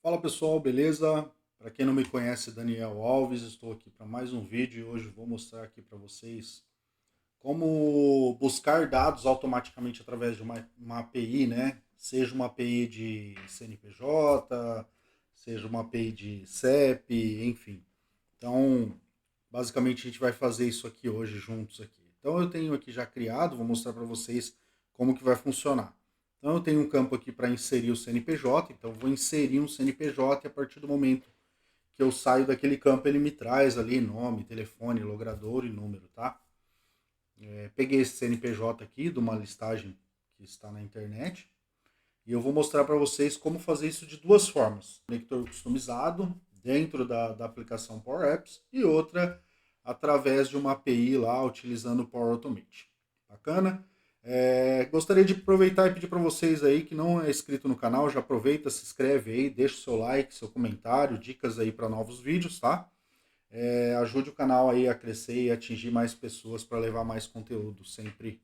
Fala pessoal, beleza? Para quem não me conhece, Daniel Alves, estou aqui para mais um vídeo e hoje vou mostrar aqui para vocês como buscar dados automaticamente através de uma API, né? Seja uma API de CNPJ, seja uma API de CEP, enfim. Então, basicamente a gente vai fazer isso aqui hoje juntos aqui. Então eu tenho aqui já criado, vou mostrar para vocês como que vai funcionar. Então eu tenho um campo aqui para inserir o CNPJ, então eu vou inserir um CNPJ e a partir do momento que eu saio daquele campo ele me traz ali nome, telefone, logrador e número, tá? Peguei esse CNPJ aqui de uma listagem que está na internet e eu vou mostrar para vocês como fazer isso de duas formas. Conector customizado dentro da aplicação Power Apps e outra através de uma API lá utilizando o Power Automate. Bacana? Gostaria de aproveitar e pedir para vocês aí que não é inscrito no canal, já aproveita, se inscreve aí, deixa o seu like, seu comentário, dicas aí para novos vídeos, tá? Ajude o canal aí a crescer e atingir mais pessoas para levar mais conteúdo sempre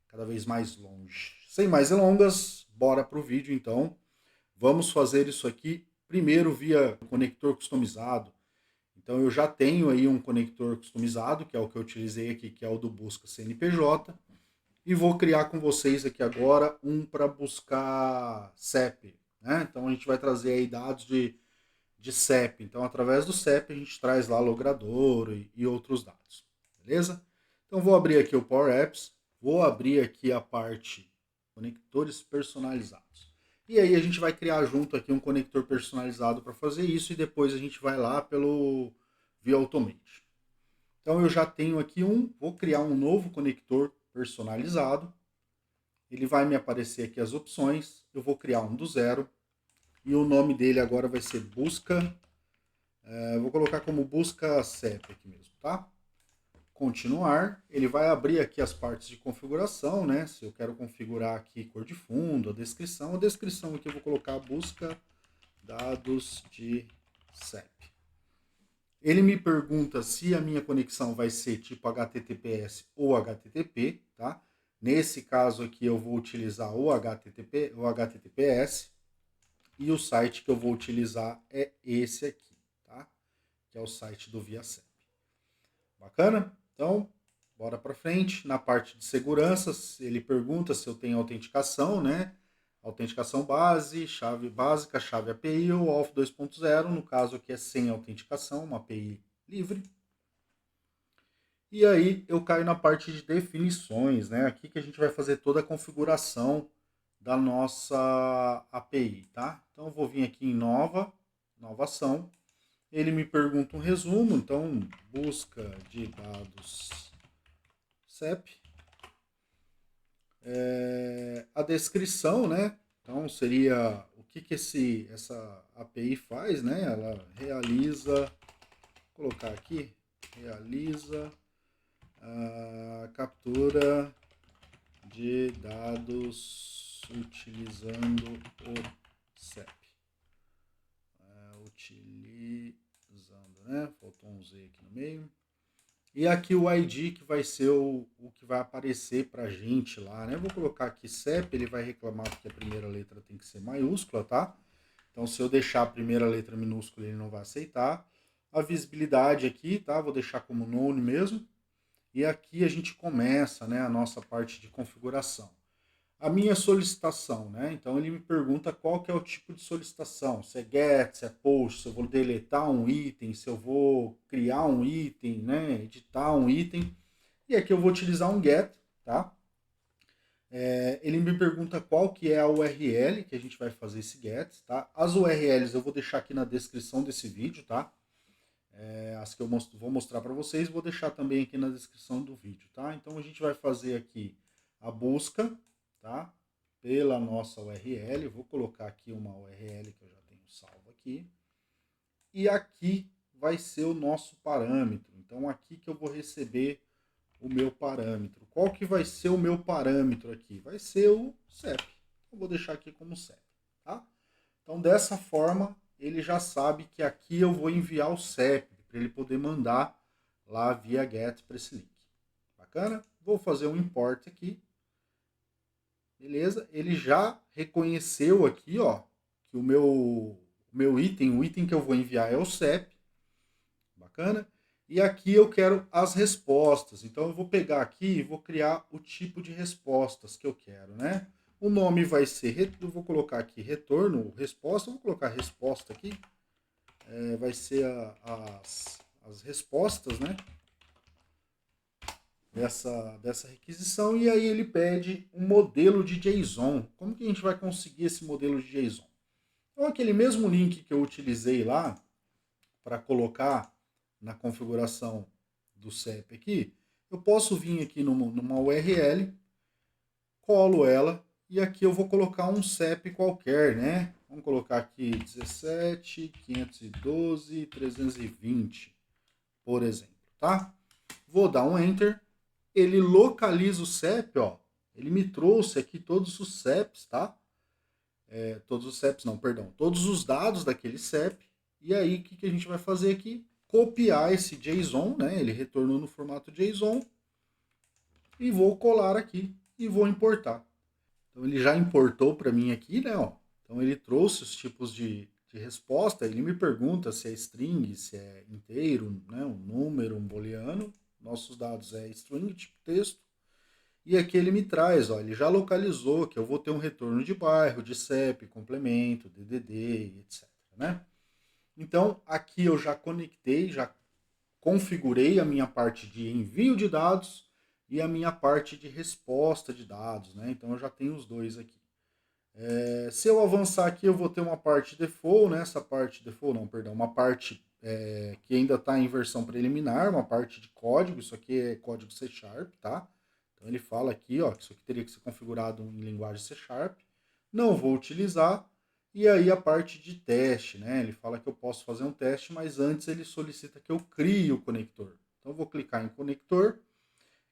cada vez mais longe. Sem mais delongas, bora pro vídeo então. Vamos fazer isso aqui primeiro via conector customizado. Então eu já tenho aí um conector customizado, que é o que eu utilizei aqui, que é o do Busca CNPJ, e vou criar com vocês aqui agora um para buscar CEP. Né? Então a gente vai trazer aí dados de CEP. Então através do CEP a gente traz lá logrador e outros dados. Beleza? Então vou abrir aqui o Power Apps, vou abrir aqui a parte conectores personalizados. E aí a gente vai criar junto aqui um conector personalizado para fazer isso e depois a gente vai lá pelo via Automate. Então eu já tenho aqui vou criar um novo conector personalizado. Ele vai me aparecer aqui as opções. Eu vou criar um do zero e o nome dele agora vai ser busca. Vou colocar como busca CEP aqui mesmo, tá? Continuar, ele vai abrir aqui as partes de configuração, né? Se eu quero configurar aqui cor de fundo, a descrição aqui eu vou colocar busca dados de CEP. Ele me pergunta se a minha conexão vai ser tipo HTTPS ou HTTP, tá? Nesse caso aqui eu vou utilizar o HTTP, o HTTPS, e o site que eu vou utilizar é esse aqui, tá? Que é o site do ViaCEP. Bacana? Então, bora para frente. Na parte de segurança, ele pergunta se eu tenho autenticação, né? Autenticação base, chave básica, chave API ou Auth 2.0. No caso aqui é sem autenticação, uma API livre. E aí eu caio na parte de definições, né? Aqui que a gente vai fazer toda a configuração da nossa API, tá? Então eu vou vir aqui em nova ação. Ele me pergunta um resumo, então busca de dados CEP. A descrição, né? Então seria o que essa API faz, né? Ela realiza, vou colocar aqui, realiza a captura de dados utilizando o CEP. Utilizando, né? Faltou um Z aqui no meio. E aqui o ID que vai ser o que vai aparecer para a gente lá, né? Eu vou colocar aqui CEP, ele vai reclamar porque a primeira letra tem que ser maiúscula, tá? Então se eu deixar a primeira letra minúscula ele não vai aceitar. A visibilidade aqui, tá? Vou deixar como none mesmo. E aqui a gente começa, né, a nossa parte de configuração. A minha solicitação, né? Então ele me pergunta qual que é o tipo de solicitação, se é get, se é post, se eu vou deletar um item, se eu vou criar um item, né? Editar um item. E aqui eu vou utilizar um get, tá? Ele me pergunta qual que é a URL que a gente vai fazer esse get, tá? As URLs eu vou deixar aqui na descrição desse vídeo, tá? As que eu vou mostrar para vocês, vou deixar também aqui na descrição do vídeo, tá? Então a gente vai fazer aqui a busca, tá? Pela nossa URL, vou colocar aqui uma URL que eu já tenho salvo aqui. E aqui vai ser o nosso parâmetro. Então aqui que eu vou receber o meu parâmetro. Qual que vai ser o meu parâmetro aqui? Vai ser o CEP. Eu vou deixar aqui como CEP, tá? Então dessa forma ele já sabe que aqui eu vou enviar o CEP para ele poder mandar lá via GET para esse link. Bacana? Vou fazer um import aqui. Beleza? Ele já reconheceu aqui, ó, que o meu o item que eu vou enviar é o CEP, bacana? E aqui eu quero as respostas, então eu vou pegar aqui e vou criar o tipo de respostas que eu quero, né? O nome vai ser, eu vou colocar aqui retorno, resposta, vou colocar resposta aqui, vai ser as respostas, né? Dessa requisição, e aí ele pede um modelo de JSON. Como que a gente vai conseguir esse modelo de JSON? Então, aquele mesmo link que eu utilizei lá para colocar na configuração do CEP aqui, eu posso vir aqui numa URL, colo ela, e aqui eu vou colocar um CEP qualquer, né? Vamos colocar aqui 17, 512, 320, por exemplo, tá? Vou dar um Enter, ele localiza o CEP, ó. Ele me trouxe aqui todos os CEPs, tá? Todos os CEPs, não, perdão. Todos os dados daquele CEP. E aí, o que a gente vai fazer aqui? Copiar esse JSON, né? Ele retornou no formato JSON. E vou colar aqui e vou importar. Então, ele já importou para mim aqui, né? Ó. Então, ele trouxe os tipos de resposta. Ele me pergunta se é string, se é inteiro, né? Um número, um booleano. Nossos dados é string, tipo texto. E aqui ele me traz, ó, ele já localizou que eu vou ter um retorno de bairro, de CEP, complemento, DDD, etc. Né? Então, aqui eu já conectei, já configurei a minha parte de envio de dados e a minha parte de resposta de dados. Né? Então, eu já tenho os dois aqui. Se eu avançar aqui, eu vou ter uma parte default, né? Essa parte default, não, perdão, uma parte que ainda está em versão preliminar, uma parte de código, isso aqui é código C Sharp, tá? Então ele fala aqui, ó, que isso aqui teria que ser configurado em linguagem C Sharp. Não vou utilizar. E aí a parte de teste, né? Ele fala que eu posso fazer um teste, mas antes ele solicita que eu crie o conector. Então eu vou clicar em conector.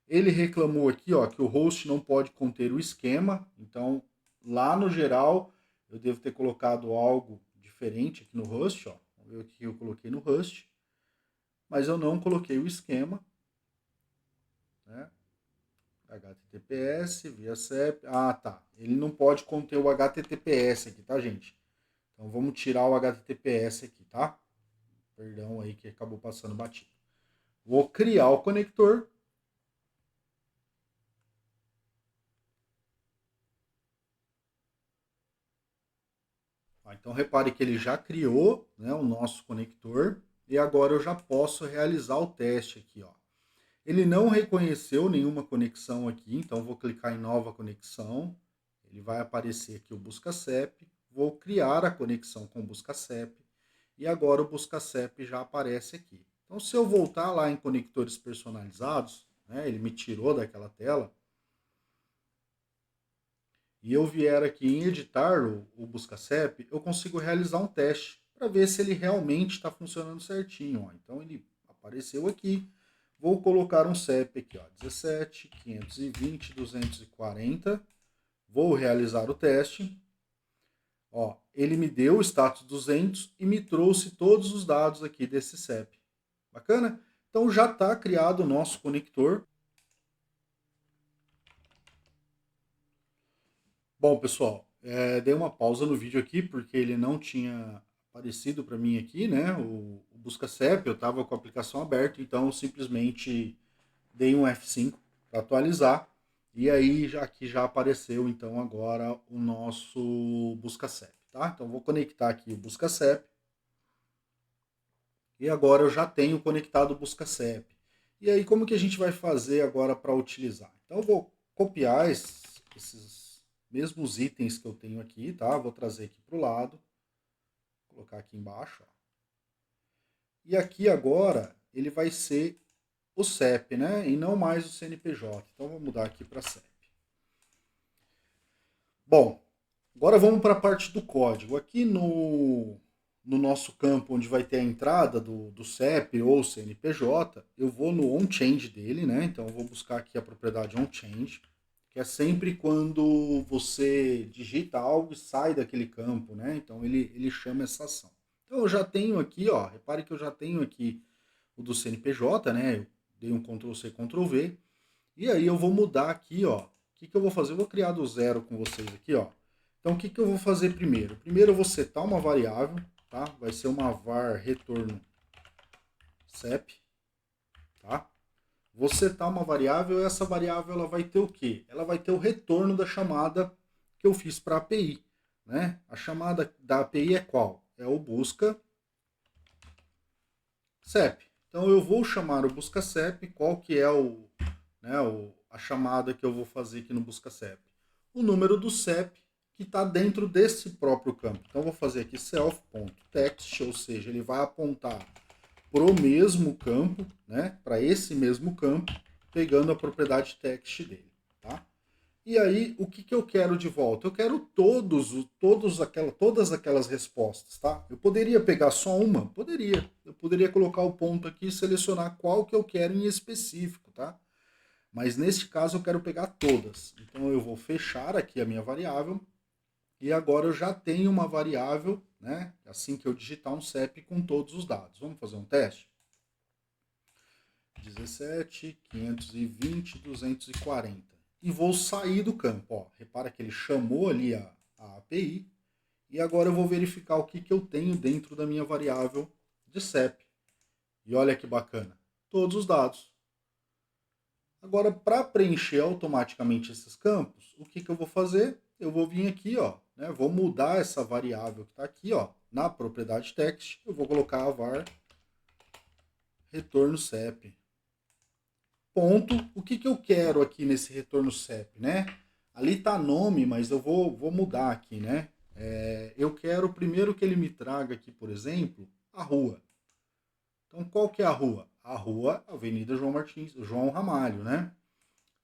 Ele reclamou aqui, ó, que o host não pode conter o esquema. Então lá no geral eu devo ter colocado algo diferente aqui no host, ó. Vamos ver o que eu coloquei no host. Mas eu não coloquei o esquema, né? HTTPS, via CEP. Ah, tá. Ele não pode conter o HTTPS aqui, tá, gente? Então vamos tirar o HTTPS aqui, tá? Perdão aí que acabou passando batido. Vou criar o conector. Então repare que ele já criou, né, o nosso conector. E agora eu já posso realizar o teste aqui, ó. Ele não reconheceu nenhuma conexão aqui, então vou clicar em nova conexão. Ele vai aparecer aqui o busca CEP. Vou criar a conexão com o busca CEP. E agora o busca CEP já aparece aqui. Então, se eu voltar lá em conectores personalizados, né, ele me tirou daquela tela, e eu vier aqui em editar o busca CEP, eu consigo realizar um teste para ver se ele realmente está funcionando certinho. Ó. Então, ele apareceu aqui. Vou colocar um CEP aqui, ó, 17, 520, 240. Vou realizar o teste. Ó, ele me deu o status 200 e me trouxe todos os dados aqui desse CEP. Bacana? Então já está criado o nosso conector. Bom, pessoal, dei uma pausa no vídeo aqui porque ele não tinha aparecido para mim aqui, né? O busca CEP, eu estava com a aplicação aberta, então eu simplesmente dei um F5 para atualizar. E aí aqui já apareceu então agora o nosso busca CEP, tá? Então vou conectar aqui o busca CEP. E agora eu já tenho conectado o busca CEP. E aí como que a gente vai fazer agora para utilizar? Então eu vou copiar esses mesmos itens que eu tenho aqui, tá? Vou trazer aqui para o lado, colocar aqui embaixo. Ó. E aqui agora ele vai ser o CEP, né? E não mais o CNPJ. Então vou mudar aqui para CEP. Bom, agora vamos para a parte do código. Aqui no nosso campo onde vai ter a entrada do CEP ou CNPJ, eu vou no onChange dele, né? Então eu vou buscar aqui a propriedade onChange, que é sempre quando você digita algo e sai daquele campo, né? Então ele chama essa ação. Então eu já tenho aqui, ó, repare que eu já tenho aqui o do CNPJ, né? Eu dei um Ctrl C, Ctrl V. E aí eu vou mudar aqui, ó. O que eu vou fazer? Eu vou criar do zero com vocês aqui, ó. Então o que eu vou fazer primeiro? Primeiro eu vou setar uma variável, tá? Vai ser uma var retorno CEP, tá? Vou setar uma variável e essa variável ela vai ter o quê? Ela vai ter o retorno da chamada que eu fiz para a API, né? A chamada da API é qual? É o busca CEP. Então eu vou chamar o busca CEP, qual que é a chamada que eu vou fazer aqui no busca CEP? O número do CEP que está dentro desse próprio campo. Então eu vou fazer aqui self.text, ou seja, ele vai apontar para o mesmo campo, né, para esse mesmo campo, pegando a propriedade text dele, tá? E aí, o que eu quero de volta? Eu quero todas aquelas respostas, tá? Eu poderia pegar só uma? Poderia. Eu poderia colocar o ponto aqui e selecionar qual que eu quero em específico, tá? Mas neste caso eu quero pegar todas. Então eu vou fechar aqui a minha variável e agora eu já tenho uma variável, né? Assim que eu digitar um CEP com todos os dados. Vamos fazer um teste? 17, 520, 240. E vou sair do campo. Ó, repara que ele chamou ali a API e agora eu vou verificar o que eu tenho dentro da minha variável de CEP. E olha que bacana, todos os dados. Agora, para preencher automaticamente esses campos, o que eu vou fazer? Eu vou vir aqui, ó, né, vou mudar essa variável que está aqui, ó, na propriedade text, eu vou colocar a var retorno CEP. Ponto. O que eu quero aqui nesse retorno CEP, né? Ali está nome, mas eu vou mudar aqui, né? Eu quero primeiro que ele me traga aqui, por exemplo, a rua. Então, qual que é a rua? A rua Avenida João Ramalho, né?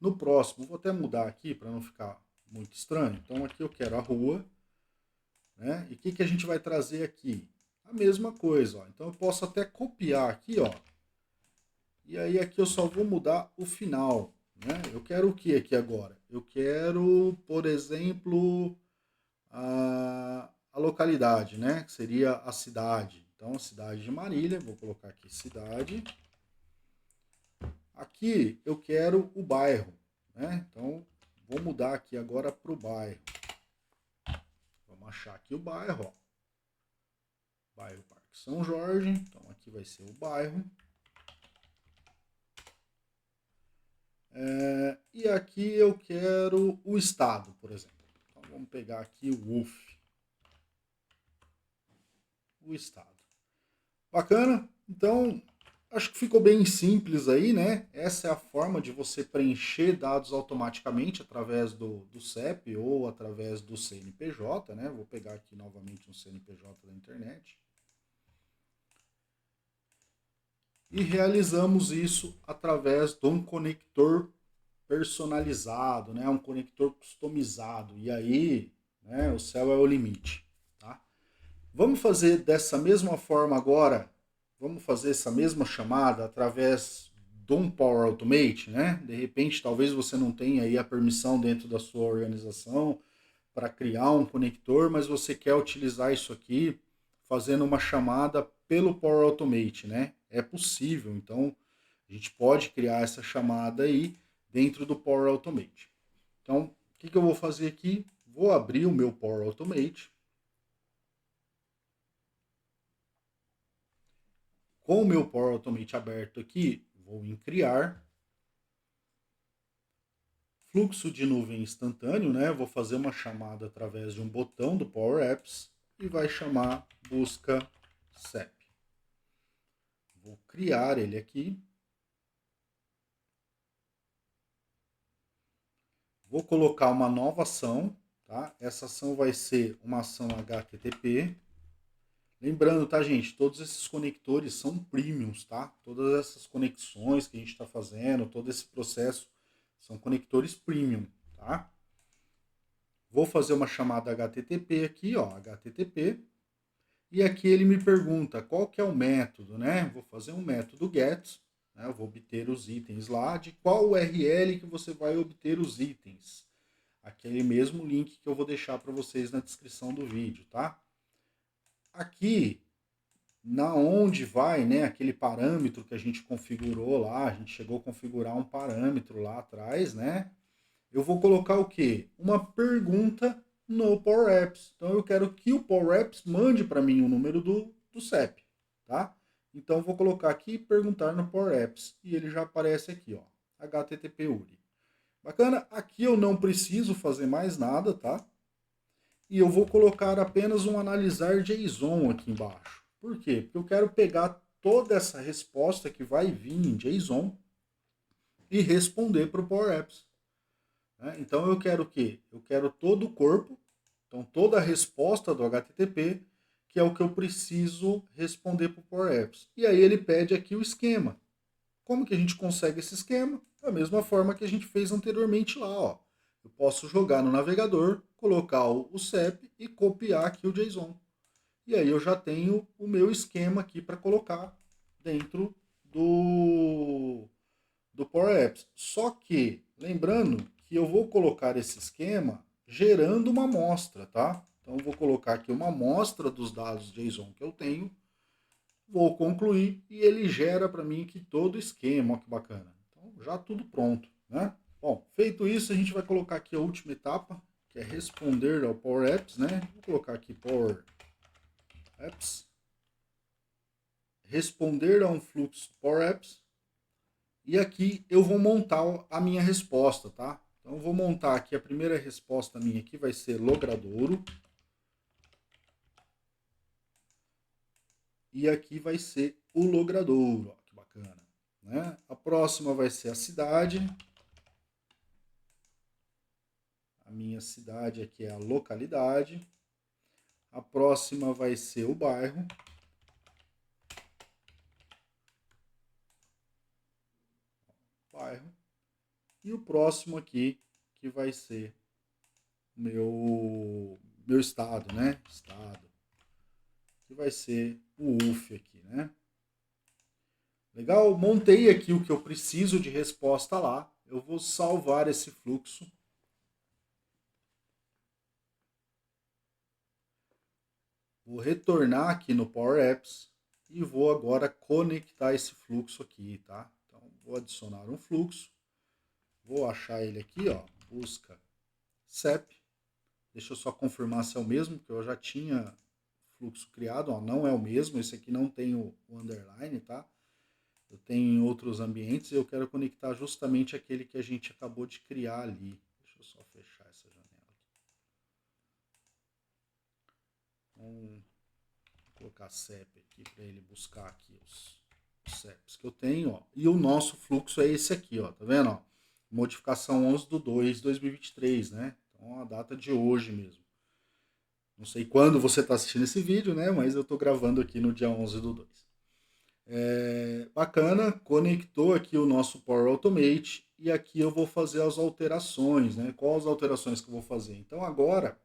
No próximo, vou até mudar aqui para não ficar muito estranho. Então, aqui eu quero a rua, né? E o que a gente vai trazer aqui? A mesma coisa, ó. Então, eu posso até copiar aqui, ó. E aí aqui eu só vou mudar o final, né? Eu quero o que aqui agora? Eu quero, por exemplo, a localidade, né? Que seria a cidade. Então, cidade de Marília, vou colocar aqui cidade. Aqui eu quero o bairro, né? Então, vou mudar aqui agora para o bairro. Vamos achar aqui o bairro, ó. Bairro Parque São Jorge. Então, aqui vai ser o bairro. E aqui eu quero o estado, por exemplo. Então vamos pegar aqui o UF. O estado. Bacana? Então, acho que ficou bem simples aí, né? Essa é a forma de você preencher dados automaticamente através do CEP ou através do CNPJ, né? Vou pegar aqui novamente um CNPJ da internet. E realizamos isso através de um conector personalizado, né? Um conector customizado. E aí, né, o céu é o limite. Tá? Vamos fazer dessa mesma forma agora, vamos fazer essa mesma chamada através de um Power Automate, né? De repente, talvez você não tenha aí a permissão dentro da sua organização para criar um conector, mas você quer utilizar isso aqui fazendo uma chamada pelo Power Automate, né? É possível, então a gente pode criar essa chamada aí dentro do Power Automate. Então, o que eu vou fazer aqui? Vou abrir o meu Power Automate. Com o meu Power Automate aberto aqui, vou em criar. Fluxo de nuvem instantâneo, né? Vou fazer uma chamada através de um botão do Power Apps e vai chamar busca CEP. Vou criar ele aqui. Vou colocar uma nova ação, tá? Essa ação vai ser uma ação HTTP. Lembrando, tá, gente? Todos esses conectores são premiums, tá? Todas essas conexões que a gente está fazendo, todo esse processo são conectores premium, tá? Vou fazer uma chamada HTTP aqui, ó, HTTP. E aqui ele me pergunta qual que é o método, né? Vou fazer um método get, né? Eu vou obter os itens lá. De qual URL que você vai obter os itens? Aquele mesmo link que eu vou deixar para vocês na descrição do vídeo, tá? Aqui, na onde vai, né, aquele parâmetro que a gente configurou lá, a gente chegou a configurar um parâmetro lá atrás, né? Eu vou colocar o quê? Uma pergunta no Power Apps. Então eu quero que o Power Apps mande para mim o número do CEP, tá? Então vou colocar aqui perguntar no Power Apps e ele já aparece aqui, ó, HTTP URI. Bacana? Aqui eu não preciso fazer mais nada, tá? E eu vou colocar apenas um analisar JSON aqui embaixo. Por quê? Porque eu quero pegar toda essa resposta que vai vir em JSON e responder para o Power Apps. Então eu quero o quê? Eu quero todo o corpo, então toda a resposta do HTTP, que é o que eu preciso responder para o Power Apps. E aí ele pede aqui o esquema. Como que a gente consegue esse esquema? Da mesma forma que a gente fez anteriormente lá, ó. Eu posso jogar no navegador, colocar o CEP e copiar aqui o JSON. E aí eu já tenho o meu esquema aqui para colocar dentro do Power Apps. Só que, lembrando que eu vou colocar esse esquema gerando uma amostra, tá? Então eu vou colocar aqui uma amostra dos dados JSON que eu tenho, vou concluir e ele gera para mim aqui todo o esquema, ó, que bacana. Então já tudo pronto, né? Bom, feito isso, a gente vai colocar aqui a última etapa, que é responder ao Power Apps, né? Vou colocar aqui Power Apps, responder a um fluxo Power Apps, e aqui eu vou montar a minha resposta, tá? Então eu vou montar aqui a primeira resposta minha aqui vai ser logradouro. E aqui vai ser o logradouro, ó, que bacana, né? A próxima vai ser a cidade. A minha cidade aqui é a localidade. A próxima vai ser o bairro. Bairro. E o próximo aqui que vai ser meu estado, né? Estado. Que vai ser o UF aqui, né? Legal? Montei aqui o que eu preciso de resposta lá. Eu vou salvar esse fluxo. Vou retornar aqui no Power Apps e vou agora conectar esse fluxo aqui, tá? Então, vou adicionar um fluxo. Vou achar ele aqui, ó, busca CEP. Deixa eu só confirmar se é o mesmo, porque eu já tinha fluxo criado, ó, não é o mesmo, esse aqui não tem o underline, tá? Eu tenho em outros ambientes e eu quero conectar justamente aquele que a gente acabou de criar ali. Deixa eu só fechar essa janela aqui. Vou colocar CEP aqui para ele buscar aqui os CEPs que eu tenho, ó. E o nosso fluxo é esse aqui, ó, tá vendo, ó? Modificação 11/2/2023, né? Então a data de hoje mesmo. Não sei quando você está assistindo esse vídeo, né? Mas eu estou gravando aqui no dia 11/2. Bacana, conectou aqui o nosso Power Automate e aqui eu vou fazer as alterações, né? Quais as alterações que eu vou fazer? Então agora,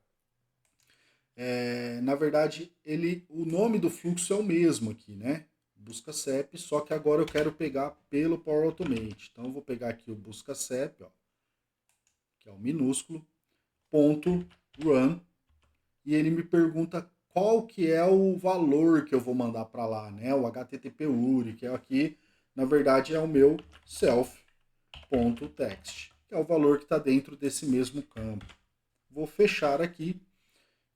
na verdade, o nome do fluxo é o mesmo aqui, né? Busca CEP, só que agora eu quero pegar pelo Power Automate. Então eu vou pegar aqui o busca CEP, ó, que é o minúsculo, ponto run, e ele me pergunta qual que é o valor que eu vou mandar para lá, né? O HTTP URI, que é aqui, na verdade, é o meu self.text, que é o valor que está dentro desse mesmo campo. Vou fechar aqui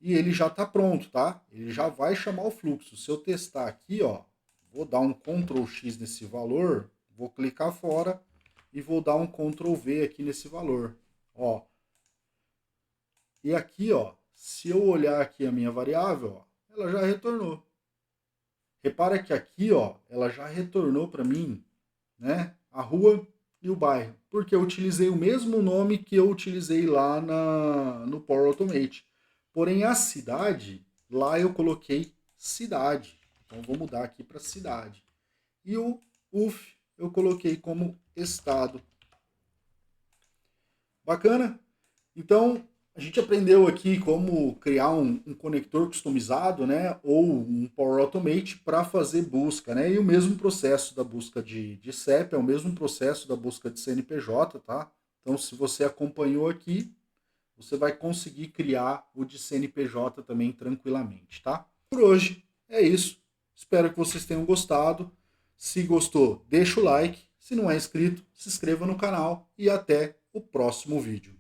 e ele já está pronto, tá? Ele já vai chamar o fluxo. Se eu testar aqui, ó, vou dar um Ctrl X nesse valor, vou clicar fora e vou dar um Ctrl V aqui nesse valor, ó. E aqui, ó, se eu olhar aqui a minha variável, ó, ela já retornou. Repara que aqui, ó, ela já retornou para mim, né, a rua e o bairro, porque eu utilizei o mesmo nome que eu utilizei lá no Power Automate. Porém, a cidade, lá eu coloquei cidade. Então, vou mudar aqui para cidade. E o UF eu coloquei como estado. Bacana? Então, a gente aprendeu aqui como criar um conector customizado, né, ou um Power Automate para fazer busca, né, e o mesmo processo da busca de CEP é o mesmo processo da busca de CNPJ, tá? Então, se você acompanhou aqui, você vai conseguir criar o de CNPJ também tranquilamente, tá? Por hoje é isso. Espero que vocês tenham gostado. Se gostou, deixa o like. Se não é inscrito, se inscreva no canal e até o próximo vídeo.